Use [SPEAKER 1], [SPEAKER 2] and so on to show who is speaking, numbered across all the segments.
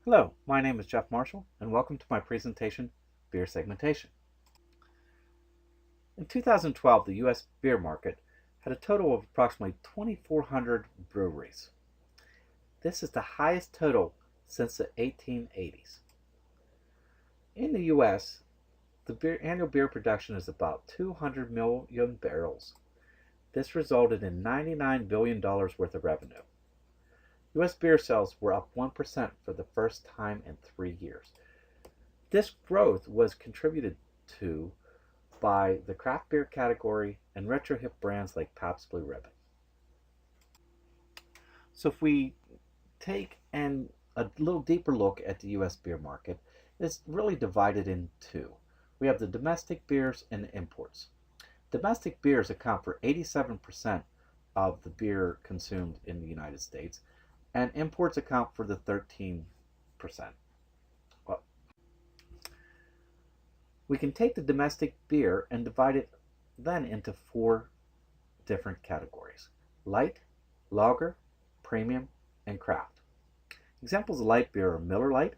[SPEAKER 1] Hello, my name is Jeff Marshall, and welcome to my presentation, Beer Segmentation. In 2012, the U.S. beer market had a total of approximately 2,400 breweries. This is the highest total since the 1880s. In the U.S., the annual beer production is about 200 million barrels. This resulted in $99 billion worth of revenue. U.S. beer sales were up 1% for the first time in 3 years. This growth was contributed to by the craft beer category and retro hip brands like Pabst Blue Ribbon. So if we take a little deeper look at the U.S. beer market, it's really divided in two. We have the domestic beers and the imports. Domestic beers account for 87% of the beer consumed in the United States, and imports account for the 13%. Well, we can take the domestic beer and divide it then into four different categories: light, lager, premium, and craft. Examples of light beer are Miller Lite,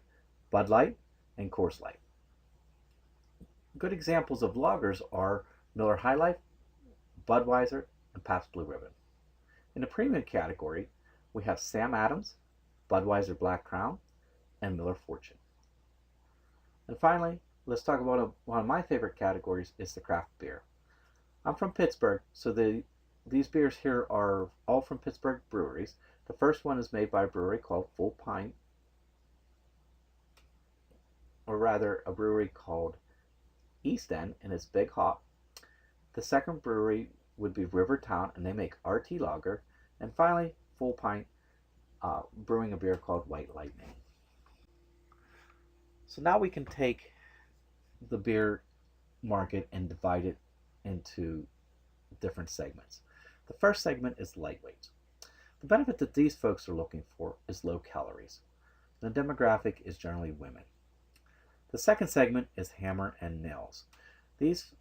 [SPEAKER 1] Bud Light, and Coors Light. Good examples of lagers are Miller High Life, Budweiser, and Pabst Blue Ribbon. In the premium category, we have Sam Adams, Budweiser Black Crown, and Miller Fortune. And finally, let's talk about one of my favorite categories is the craft beer. I'm from Pittsburgh, so these beers here are all from Pittsburgh breweries. The first one is made by a brewery called Full Pint, or rather a brewery called East End, and it's Big Hop. The second brewery would be Rivertown, and they make RT Lager. And finally, Full Pint brewing a beer called White Lightning. So now we can take the beer market and divide it into different segments. The first segment is lightweights. The benefit that these folks are looking for is low calories. The demographic is generally women. The second segment is hammer and nails. These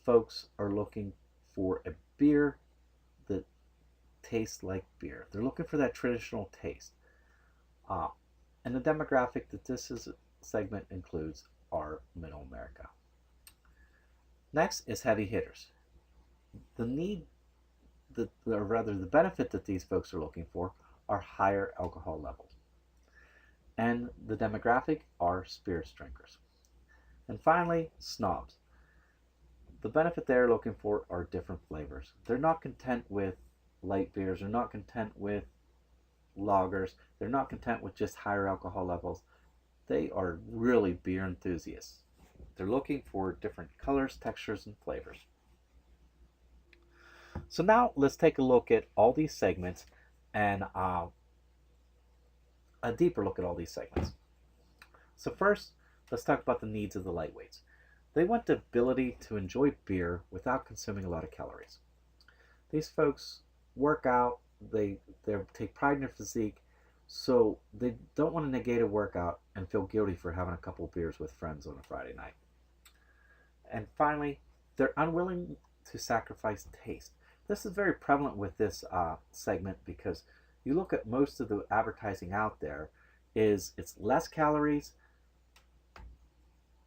[SPEAKER 1] folks are looking for a beer that tastes like beer. They're looking for that traditional taste. And the demographic that segment includes are Middle America. Next is heavy hitters. The benefit that these folks are looking for are higher alcohol levels. And the demographic are spirits drinkers. And finally, snobs. The benefit they're looking for are different flavors. They're not content with light beers, they're not content with lagers, they're not content with just higher alcohol levels. They are really beer enthusiasts. They're looking for different colors, textures, and flavors. So now let's take a look at all these segments and a deeper look at all these segments. So first, let's talk about the needs of the lightweights. They want the ability to enjoy beer without consuming a lot of calories. These folks work out, they take pride in their physique, so they don't want to negate a workout and feel guilty for having a couple of beers with friends on a Friday night. And finally, they're unwilling to sacrifice taste. This is very prevalent with this segment because you look at most of the advertising out there is it's less calories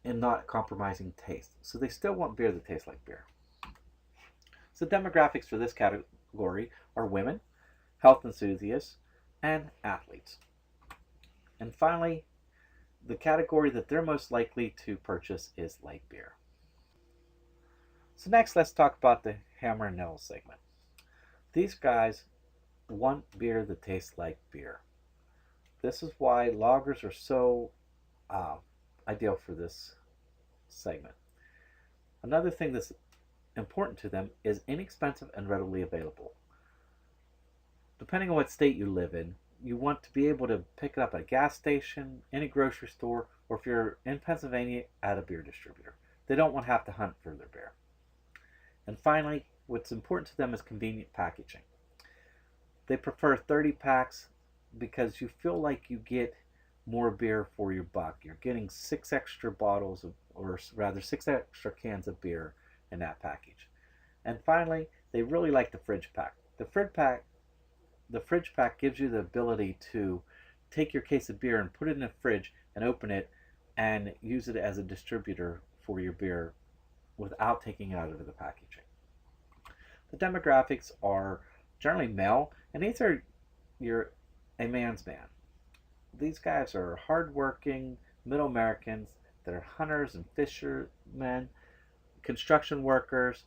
[SPEAKER 1] and not compromising taste. So they still want beer that tastes like beer. So demographics for this category are women, health enthusiasts, and athletes. And finally, the category that they're most likely to purchase is light beer. So next, let's talk about the hammer and nails segment. These guys want beer that tastes like beer. This is why lagers are so ideal for this segment. Another thing that's important to them is inexpensive and readily available. Depending on what state you live in, you want to be able to pick it up at a gas station, in a grocery store, or if you're in Pennsylvania, at a beer distributor. They don't want to have to hunt for their beer. And finally, what's important to them is convenient packaging. They prefer 30 packs because you feel like you get more beer for your buck. You're getting 6 extra bottles or rather 6 extra cans of beer in that package. And finally, they really like the fridge pack. The fridge pack gives you the ability to take your case of beer and put it in the fridge and open it and use it as a distributor for your beer without taking it out of the packaging. The demographics are generally male, and these are a man's man. These guys are hardworking middle Americans that are hunters and fishermen, construction workers,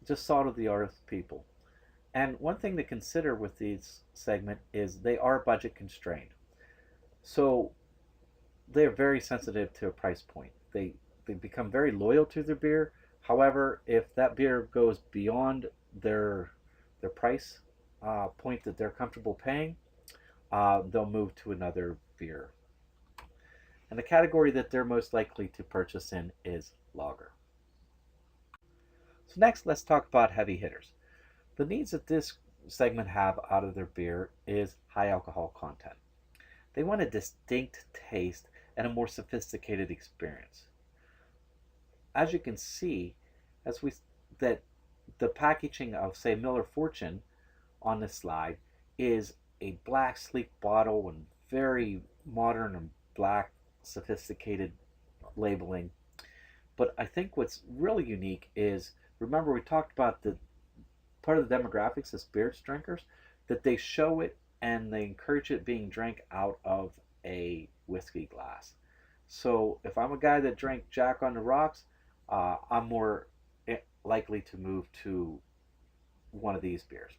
[SPEAKER 1] just salt of the earth people. And one thing to consider with these segment is they are budget constrained. So they're very sensitive to a price point. They become very loyal to their beer. However, if that beer goes beyond their price point that they're comfortable paying, they'll move to another beer. And the category that they're most likely to purchase in is lager. So next, let's talk about heavy hitters. The needs that this segment have out of their beer is high alcohol content. They want a distinct taste and a more sophisticated experience. As you can see, that the packaging of, say, Miller Fortune on this slide is a black sleek bottle and very modern and black sophisticated labeling. But I think what's really unique is, remember we talked about the part of the demographics of spirits drinkers, that they show it and they encourage it being drank out of a whiskey glass. So if I'm a guy that drank Jack on the Rocks, I'm more likely to move to one of these beers.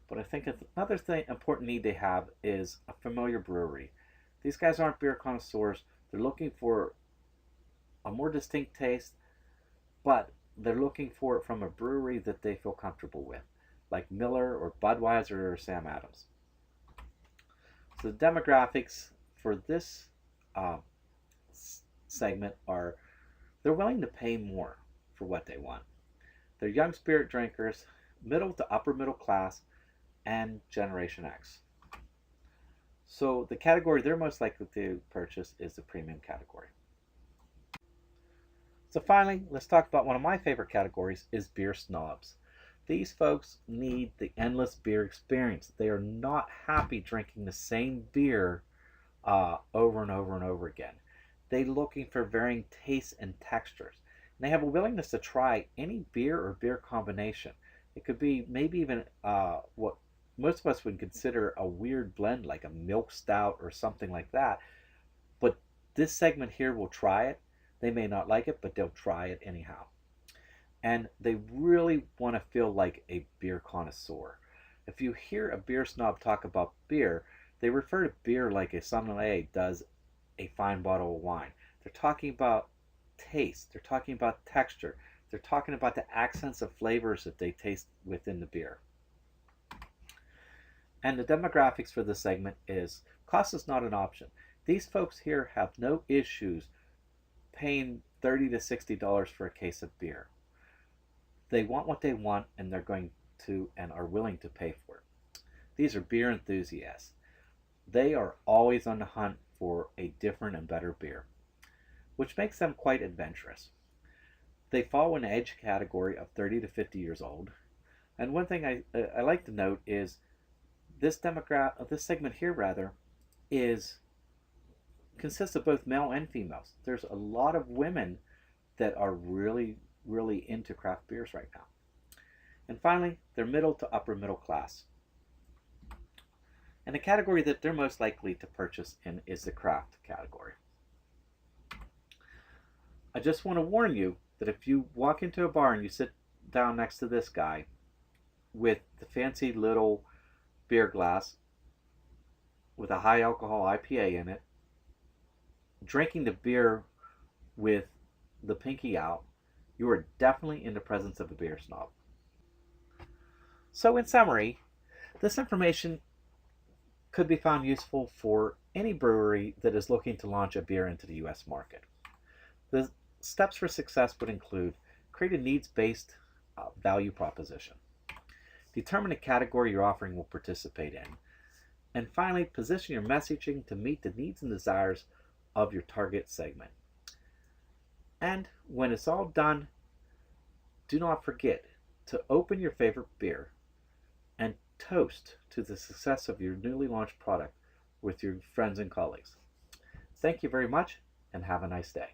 [SPEAKER 1] But I think another important need they have is a familiar brewery. These guys aren't beer connoisseurs. They're looking for a more distinct taste, but they're looking for it from a brewery that they feel comfortable with, like Miller or Budweiser or Sam Adams. So the demographics for this segment are, they're willing to pay more for what they want. They're young spirit drinkers, middle to upper middle class, and Generation X. So the category they're most likely to purchase is the premium category. So finally, let's talk about one of my favorite categories is beer snobs. These folks need the endless beer experience. They are not happy drinking the same beer over and over and over again. They're looking for varying tastes and textures. And they have a willingness to try any beer or beer combination. It could be maybe even what most of us would consider a weird blend, like a milk stout or something like that. But this segment here will try it. They may not like it, but they'll try it anyhow. And they really want to feel like a beer connoisseur. If you hear a beer snob talk about beer, they refer to beer like a sommelier does a fine bottle of wine. They're talking about taste. They're talking about texture. They're talking about the accents of flavors that they taste within the beer. And the demographics for this segment is cost is not an option. These folks here have no issues paying $30 to $60 for a case of beer. They want what they want, and they're going to and are willing to pay for it. These are beer enthusiasts. They are always on the hunt for a different and better beer, which makes them quite adventurous. They fall in the age category of 30 to 50 years old. And one thing I like to note is this segment here consists of both male and females. There's a lot of women that are really, really into craft beers right now. And finally, they're middle to upper middle class. And the category that they're most likely to purchase in is the craft category. I just want to warn you that if you walk into a bar and you sit down next to this guy with the fancy little beer glass with a high alcohol IPA in it, drinking the beer with the pinky out, you are definitely in the presence of a beer snob. So in summary, this information could be found useful for any brewery that is looking to launch a beer into the US market. The steps for success would include create a needs-based value proposition, determine the category your offering will participate in, and finally, position your messaging to meet the needs and desires of your target segment. And when it's all done, do not forget to open your favorite beer and toast to the success of your newly launched product with your friends and colleagues. Thank you very much and have a nice day.